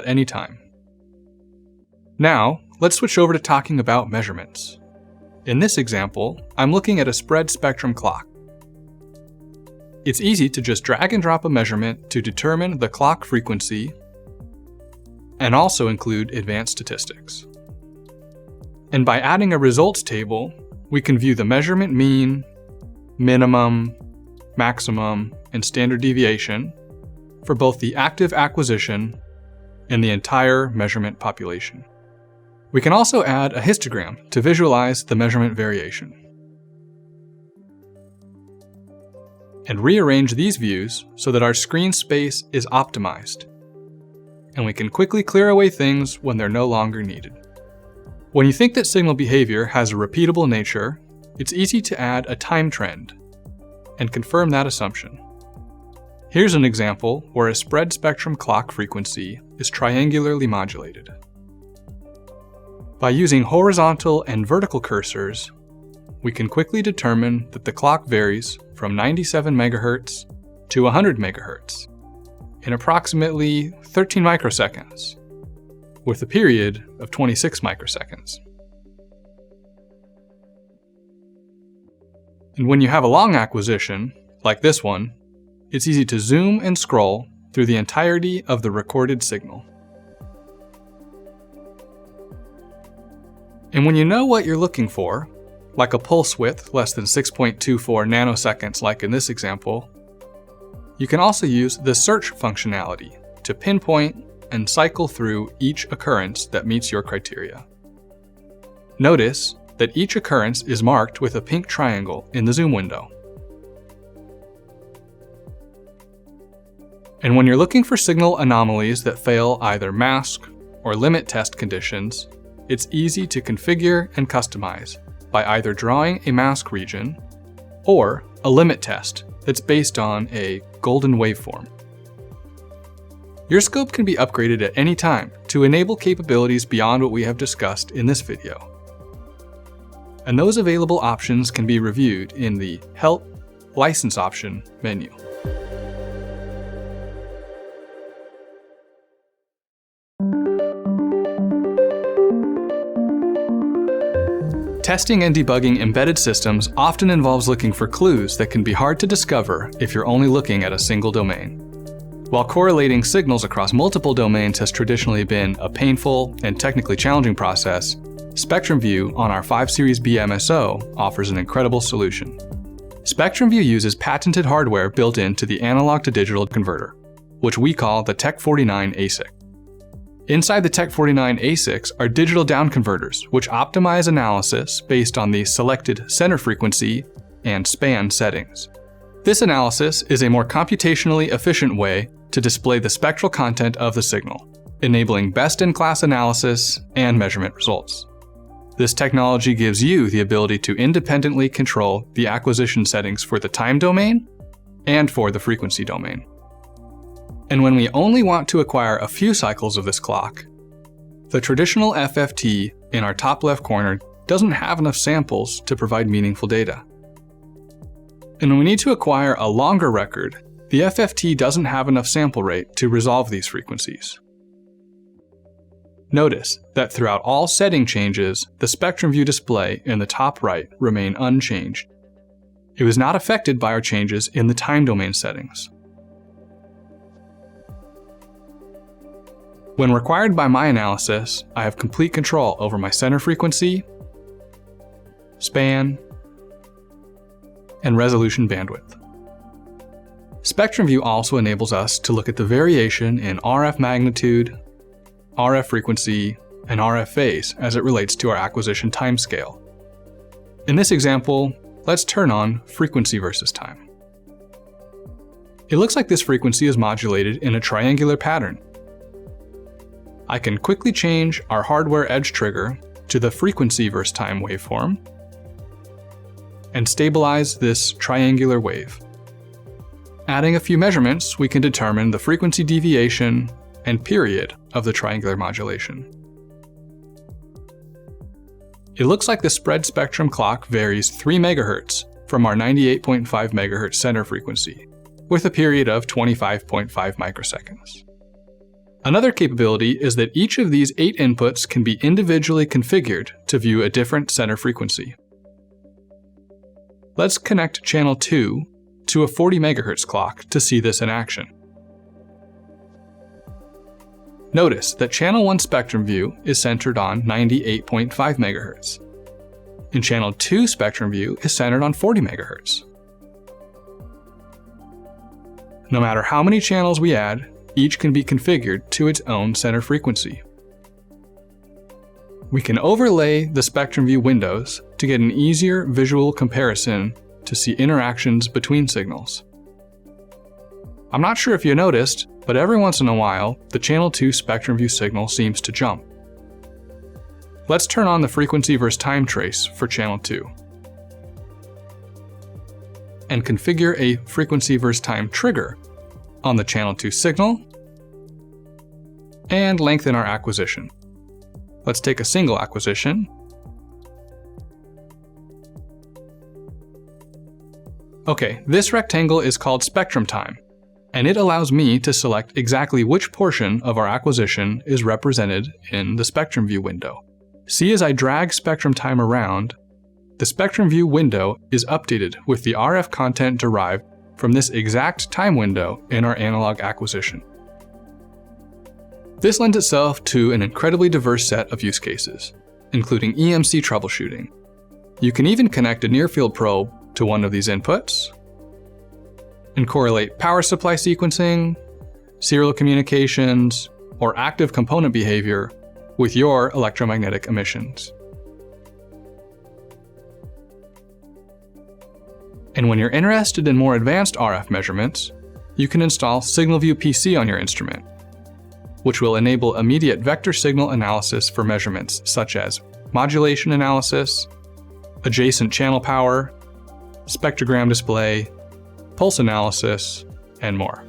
at any time. Now, let's switch over to talking about measurements. In this example, I'm looking at a spread spectrum clock. It's easy to just drag and drop a measurement to determine the clock frequency and also include advanced statistics. And by adding a results table, we can view the measurement mean, minimum, maximum, and standard deviation for both the active acquisition and the entire measurement population. We can also add a histogram to visualize the measurement variation. And rearrange these views so that our screen space is optimized, and we can quickly clear away things when they're no longer needed. When you think that signal behavior has a repeatable nature, it's easy to add a time trend and confirm that assumption. Here's an example where a spread spectrum clock frequency is triangularly modulated. By using horizontal and vertical cursors, we can quickly determine that the clock varies from 97 MHz to 100 MHz in approximately 13 microseconds, with a period of 26 microseconds. And when you have a long acquisition, like this one, it's easy to zoom and scroll through the entirety of the recorded signal. And when you know what you're looking for, like a pulse width less than 6.24 nanoseconds like in this example, you can also use the search functionality to pinpoint and cycle through each occurrence that meets your criteria. Notice that each occurrence is marked with a pink triangle in the zoom window. And when you're looking for signal anomalies that fail either mask or limit test conditions, it's easy to configure and customize by either drawing a mask region or a limit test that's based on a golden waveform. Your scope can be upgraded at any time to enable capabilities beyond what we have discussed in this video. And those available options can be reviewed in the Help License option menu. Testing and debugging embedded systems often involves looking for clues that can be hard to discover if you're only looking at a single domain. While correlating signals across multiple domains has traditionally been a painful and technically challenging process, SpectrumView on our 5 Series B MSO offers an incredible solution. SpectrumView uses patented hardware built into the analog-to-digital converter, which we call the Tech49 ASIC. Inside the Tech49 ASICs are digital down converters, which optimize analysis based on the selected center frequency and span settings. This analysis is a more computationally efficient way to display the spectral content of the signal, enabling best-in-class analysis and measurement results. This technology gives you the ability to independently control the acquisition settings for the time domain and for the frequency domain. And when we only want to acquire a few cycles of this clock, the traditional FFT in our top left corner doesn't have enough samples to provide meaningful data. And when we need to acquire a longer record, the FFT doesn't have enough sample rate to resolve these frequencies. Notice that throughout all setting changes, the SpectrumView display in the top right remain unchanged. It was not affected by our changes in the time domain settings. When required by my analysis, I have complete control over my center frequency, span, and resolution bandwidth. SpectrumView also enables us to look at the variation in RF magnitude, RF frequency, and RF phase as it relates to our acquisition timescale. In this example, let's turn on frequency versus time. It looks like this frequency is modulated in a triangular pattern. I can quickly change our hardware edge trigger to the frequency versus time waveform and stabilize this triangular wave. Adding a few measurements, we can determine the frequency deviation and period of the triangular modulation. It looks like the spread spectrum clock varies 3 MHz from our 98.5 MHz center frequency, with a period of 25.5 microseconds. Another capability is that each of these 8 inputs can be individually configured to view a different center frequency. Let's connect channel 2 to a 40 MHz clock to see this in action. Notice that channel 1 spectrum view is centered on 98.5 MHz, and channel 2 spectrum view is centered on 40 MHz. No matter how many channels we add, each can be configured to its own center frequency. We can overlay the spectrum view windows to get an easier visual comparison to see interactions between signals. I'm not sure if you noticed, but every once in a while, the channel 2 spectrum view signal seems to jump. Let's turn on the frequency versus time trace for channel 2 and configure a frequency versus time trigger on the channel 2 signal and lengthen our acquisition. Let's take a single acquisition. Okay, this rectangle is called spectrum time, and it allows me to select exactly which portion of our acquisition is represented in the spectrum view window. See, as I drag spectrum time around, the spectrum view window is updated with the RF content derived from this exact time window in our analog acquisition. This lends itself to an incredibly diverse set of use cases, including EMC troubleshooting. You can even connect a near-field probe to one of these inputs and correlate power supply sequencing, serial communications, or active component behavior with your electromagnetic emissions. And when you're interested in more advanced RF measurements, you can install SignalView PC on your instrument, which will enable immediate vector signal analysis for measurements such as modulation analysis, adjacent channel power, spectrogram display, pulse analysis, and more.